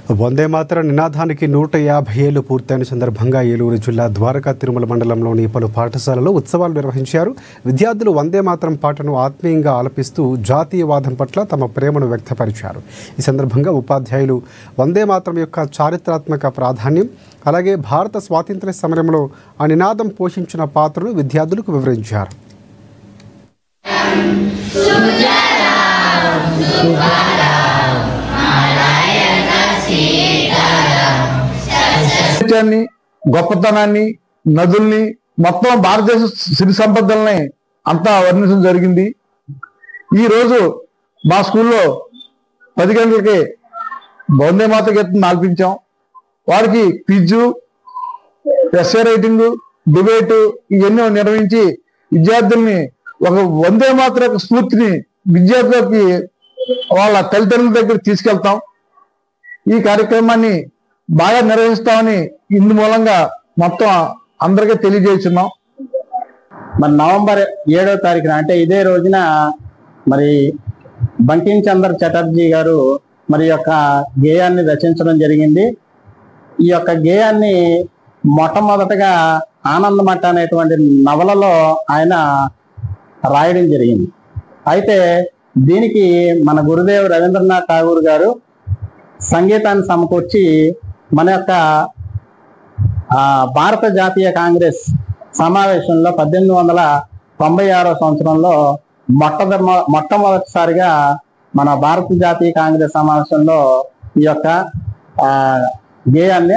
వందే మాతరం నినాదానికి 150 ఏళ్లు పూర్తయిన సందర్భంగా ఏలూరు జిల్లా ద్వారకా తిరుమల మండలంలోని పలు పాఠశాలలో ఉత్సవాలు నిర్వహించారు. విద్యార్థులు వందే మాతరం పాటను ఆత్మీయంగా ఆలపిస్తూ జాతీయవాదం పట్ల తమ ప్రేమను వ్యక్తపరిచారు. ఈ సందర్భంగా ఉపాధ్యాయులు వందే మాతరం యొక్క చారిత్రాత్మక ప్రాధాన్యం, అలాగే భారత స్వాతంత్ర్య సమరంలో ఆ నినాదం పోషించిన పాత్రను విద్యార్థులకు వివరించారు. గొప్పతనాన్ని, నదుల్ని, మొత్తం భారతదేశ సిరి సంపదల్ని అంతా వర్ణించడం జరిగింది. ఈ రోజు మా స్కూల్లో 10 గంటలకి వందే మాతరం గీతం ఆలపించాం. వారికి క్విజ్, ఎస్సే రైటింగ్, డిబేట్ ఇవన్నీ నిర్వహించి విద్యార్థుల్ని ఒక వందే మాతరం స్ఫూర్తిని విద్యార్థులకి వాళ్ళ తల్లిదండ్రుల దగ్గర తీసుకెళ్తాం. ఈ కార్యక్రమాన్ని బాగా నిర్వహిస్తామని ఇందు మూలంగా మొత్తం అందరికీ తెలియజేస్తున్నాం. మరి నవంబర్ 7వ తారీఖున అంటే ఇదే రోజున మరి బంకిం చంద్ర చటర్జీ గారు మరి యొక్క గేయాన్ని రచించడం జరిగింది. ఈ యొక్క గేయాన్ని మొట్టమొదటగా ఆనందమఠ అనేటువంటి నవలలో ఆయన రాయడం జరిగింది. అయితే దీనికి మన గురుదేవ్ రవీంద్రనాథ్ ఠాగూర్ గారు సంగీతాన్ని సమకూర్చి మన యొక్క భారత జాతీయ కాంగ్రెస్ సమావేశంలో 1896 సంవత్సరంలో మొట్టమొదటిసారిగా మన భారత జాతీయ కాంగ్రెస్ సమావేశంలో ఈ యొక్క గేయాన్ని